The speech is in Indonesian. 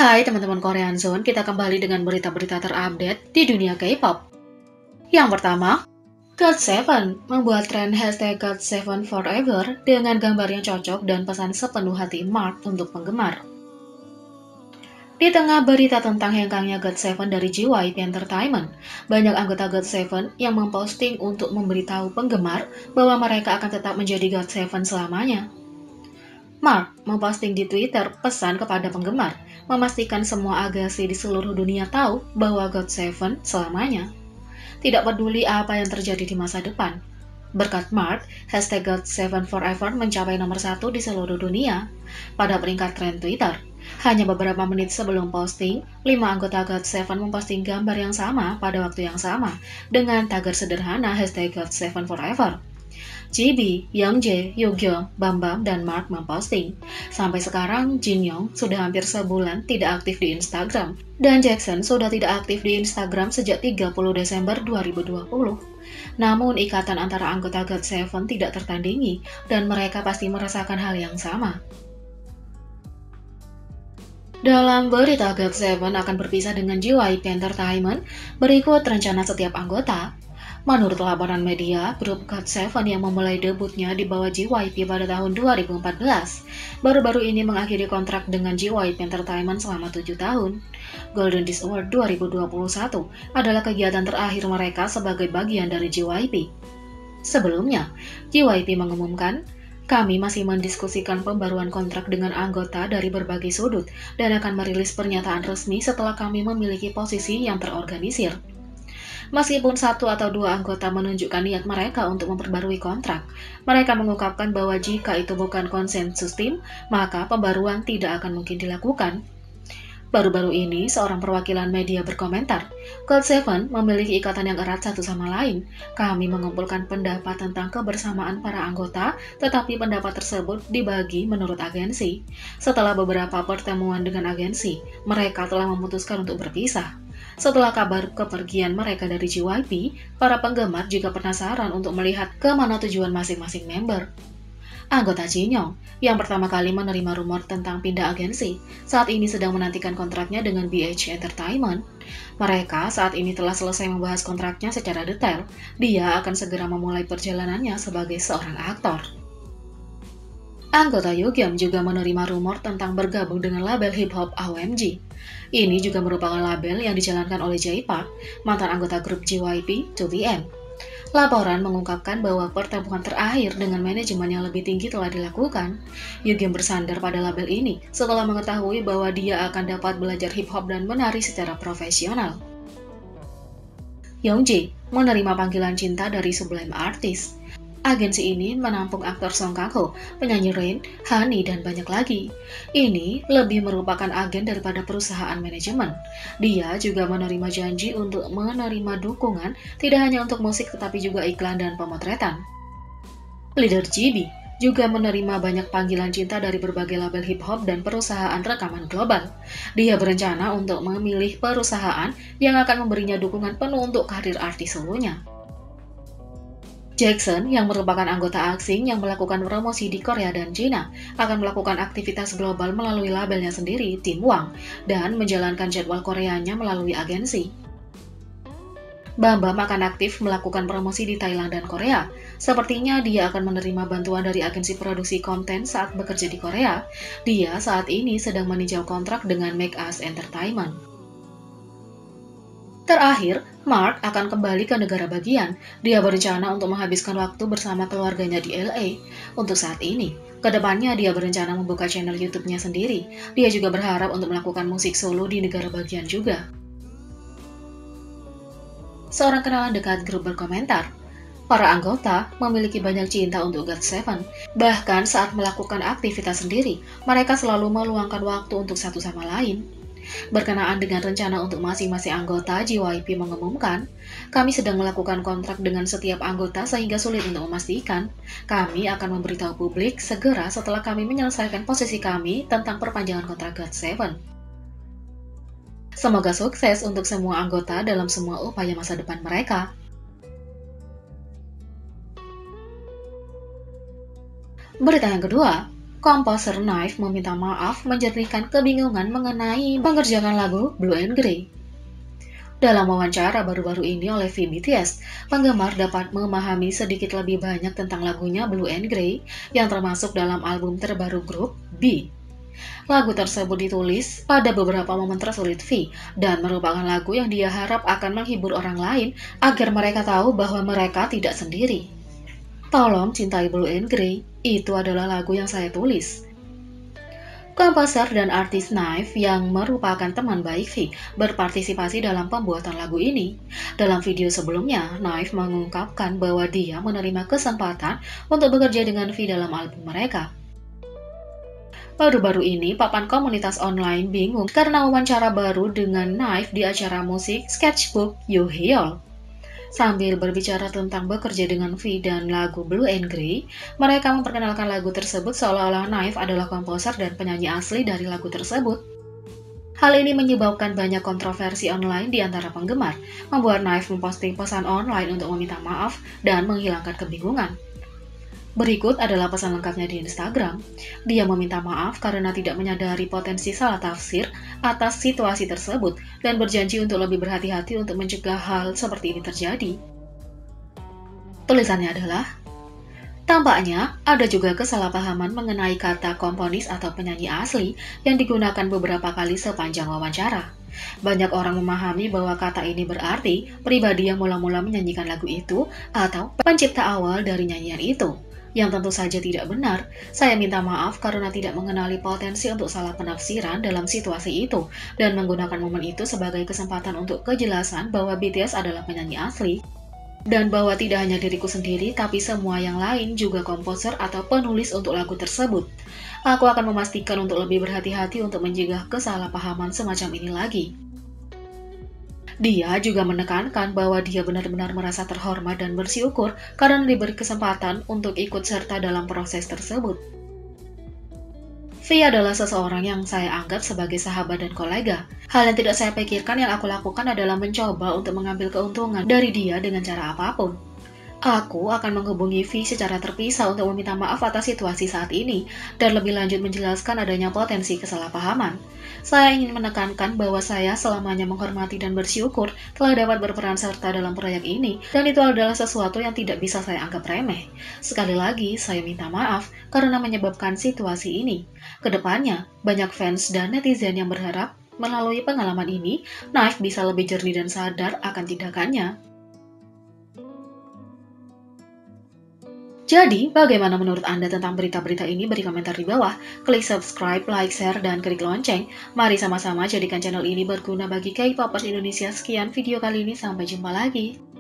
Hai teman-teman Korean Zone, kita kembali dengan berita-berita terupdate di dunia K-pop. Yang pertama, GOT7 membuat tren hashtag GOT7 Forever dengan gambar yang cocok dan pesan sepenuh hati Mark untuk penggemar. Di tengah berita tentang hengkangnya GOT7 dari JYP Entertainment, banyak anggota GOT7 yang memposting untuk memberitahu penggemar bahwa mereka akan tetap menjadi GOT7 selamanya. Mark memposting di Twitter pesan kepada penggemar, memastikan semua agensi di seluruh dunia tahu bahwa GOT7 selamanya. Tidak peduli apa yang terjadi di masa depan. Berkat Mark, hashtag GOT7 Forever mencapai nomor 1 di seluruh dunia pada peringkat tren Twitter. Hanya beberapa menit sebelum posting, 5 anggota GOT7 memposting gambar yang sama pada waktu yang sama dengan tagar sederhana hashtag GOT7 Forever. GB, Youngjae, Yoongyung, Bambam, dan Mark memposting. Sampai sekarang, Jinyoung sudah hampir sebulan tidak aktif di Instagram, dan Jackson sudah tidak aktif di Instagram sejak 30 Desember 2020. Namun, ikatan antara anggota GOT7 tidak tertandingi, dan mereka pasti merasakan hal yang sama. Dalam berita GOT7 akan berpisah dengan JYP Entertainment, berikut rencana setiap anggota. Menurut laporan media, grup GOT7 yang memulai debutnya di bawah JYP pada tahun 2014, baru-baru ini mengakhiri kontrak dengan JYP Entertainment selama 7 tahun. Golden Disc Award 2021 adalah kegiatan terakhir mereka sebagai bagian dari JYP. Sebelumnya, JYP mengumumkan, kami masih mendiskusikan pembaruan kontrak dengan anggota dari berbagai sudut dan akan merilis pernyataan resmi setelah kami memiliki posisi yang terorganisir. Meskipun 1 atau 2 anggota menunjukkan niat mereka untuk memperbarui kontrak, mereka mengungkapkan bahwa jika itu bukan konsensus tim, maka pembaruan tidak akan mungkin dilakukan. Baru-baru ini, seorang perwakilan media berkomentar, GOT7 memiliki ikatan yang erat satu sama lain. Kami mengumpulkan pendapat tentang kebersamaan para anggota, tetapi pendapat tersebut dibagi menurut agensi. Setelah beberapa pertemuan dengan agensi, mereka telah memutuskan untuk berpisah. Setelah kabar kepergian mereka dari JYP, para penggemar juga penasaran untuk melihat kemana tujuan masing-masing member. Anggota Jinyoung, yang pertama kali menerima rumor tentang pindah agensi, saat ini sedang menantikan kontraknya dengan BH Entertainment. Mereka saat ini telah selesai membahas kontraknya secara detail. Dia akan segera memulai perjalanannya sebagai seorang aktor. Anggota Yoongyung juga menerima rumor tentang bergabung dengan label hip-hop AOMG. Ini juga merupakan label yang dijalankan oleh Jay Park, mantan anggota grup JYP 2PM. Laporan mengungkapkan bahwa pertemuan terakhir dengan manajemen yang lebih tinggi telah dilakukan. Yoongyung bersandar pada label ini setelah mengetahui bahwa dia akan dapat belajar hip-hop dan menari secara profesional. Youngjae menerima panggilan cinta dari Sublime Artist. Agensi ini menampung aktor Song Kang-ho, penyanyi Rain, Honey, dan banyak lagi. Ini lebih merupakan agen daripada perusahaan manajemen. Dia juga menerima janji untuk menerima dukungan tidak hanya untuk musik tetapi juga iklan dan pemotretan. Leader GB juga menerima banyak panggilan cinta dari berbagai label hip-hop dan perusahaan rekaman global. Dia berencana untuk memilih perusahaan yang akan memberinya dukungan penuh untuk karir artis solonya. Jackson, yang merupakan anggota asing yang melakukan promosi di Korea dan China, akan melakukan aktivitas global melalui labelnya sendiri, Tim Wang, dan menjalankan jadwal Koreanya melalui agensi. Bambam akan aktif melakukan promosi di Thailand dan Korea. Sepertinya dia akan menerima bantuan dari agensi produksi konten saat bekerja di Korea. Dia saat ini sedang meninjau kontrak dengan Make Us Entertainment. Terakhir, Mark akan kembali ke negara bagian. Dia berencana untuk menghabiskan waktu bersama keluarganya di LA. Untuk saat ini, kedepannya dia berencana membuka channel YouTube-nya sendiri. Dia juga berharap untuk melakukan musik solo di negara bagian juga. Seorang kenalan dekat grup berkomentar, para anggota memiliki banyak cinta untuk GOT7. Bahkan saat melakukan aktivitas sendiri, mereka selalu meluangkan waktu untuk satu sama lain. Berkenaan dengan rencana untuk masing-masing anggota, JYP mengumumkan, kami sedang melakukan kontrak dengan setiap anggota sehingga sulit untuk memastikan. Kami akan memberitahu publik segera setelah kami menyelesaikan posisi kami tentang perpanjangan kontrak GOT7. Semoga sukses untuk semua anggota dalam semua upaya masa depan mereka. Berita yang kedua, komposer Knife meminta maaf menjernihkan kebingungan mengenai mengerjakan lagu Blue and Grey. Dalam wawancara baru-baru ini oleh V BTS, penggemar dapat memahami sedikit lebih banyak tentang lagunya Blue and Grey yang termasuk dalam album terbaru grup B. Lagu tersebut ditulis pada beberapa momen tersulit V dan merupakan lagu yang dia harap akan menghibur orang lain agar mereka tahu bahwa mereka tidak sendiri. Tolong cintai Blue and Grey, itu adalah lagu yang saya tulis. Komposer dan artis Knife yang merupakan teman baik V berpartisipasi dalam pembuatan lagu ini. Dalam video sebelumnya, Knife mengungkapkan bahwa dia menerima kesempatan untuk bekerja dengan V dalam album mereka. Baru-baru ini, papan komunitas online bingung karena wawancara baru dengan Knife di acara musik Sketchbook Yuhyol. Sambil berbicara tentang bekerja dengan V dan lagu Blue and Grey, mereka memperkenalkan lagu tersebut seolah-olah Knife adalah komposer dan penyanyi asli dari lagu tersebut. Hal ini menyebabkan banyak kontroversi online di antara penggemar, membuat Knife memposting pesan online untuk meminta maaf dan menghilangkan kebingungan. Berikut adalah pesan lengkapnya di Instagram. Dia meminta maaf karena tidak menyadari potensi salah tafsir atas situasi tersebut dan berjanji untuk lebih berhati-hati untuk mencegah hal seperti ini terjadi. Tulisannya adalah, tampaknya ada juga kesalahpahaman mengenai kata komponis atau penyanyi asli yang digunakan beberapa kali sepanjang wawancara. Banyak orang memahami bahwa kata ini berarti pribadi yang mula-mula menyanyikan lagu itu atau pencipta awal dari nyanyian itu. Yang tentu saja tidak benar. Saya minta maaf karena tidak mengenali potensi untuk salah penafsiran dalam situasi itu dan menggunakan momen itu sebagai kesempatan untuk kejelasan bahwa BTS adalah penyanyi asli dan bahwa tidak hanya diriku sendiri tapi semua yang lain juga komposer atau penulis untuk lagu tersebut. Aku akan memastikan untuk lebih berhati-hati untuk mencegah kesalahpahaman semacam ini lagi. Dia juga menekankan bahwa dia benar-benar merasa terhormat dan bersyukur karena diberi kesempatan untuk ikut serta dalam proses tersebut. V adalah seseorang yang saya anggap sebagai sahabat dan kolega. Hal yang tidak saya pikirkan yang aku lakukan adalah mencoba untuk mengambil keuntungan dari dia dengan cara apapun. Aku akan menghubungi V secara terpisah untuk meminta maaf atas situasi saat ini dan lebih lanjut menjelaskan adanya potensi kesalahpahaman. Saya ingin menekankan bahwa saya selamanya menghormati dan bersyukur telah dapat berperan serta dalam proyek ini dan itu adalah sesuatu yang tidak bisa saya anggap remeh. Sekali lagi, saya minta maaf karena menyebabkan situasi ini. Kedepannya, banyak fans dan netizen yang berharap melalui pengalaman ini, Knife bisa lebih jernih dan sadar akan tindakannya. Jadi, bagaimana menurut Anda tentang berita-berita ini? Beri komentar di bawah. Klik subscribe, like, share, dan klik lonceng. Mari sama-sama jadikan channel ini berguna bagi K-popers Indonesia. Sekian video kali ini, sampai jumpa lagi.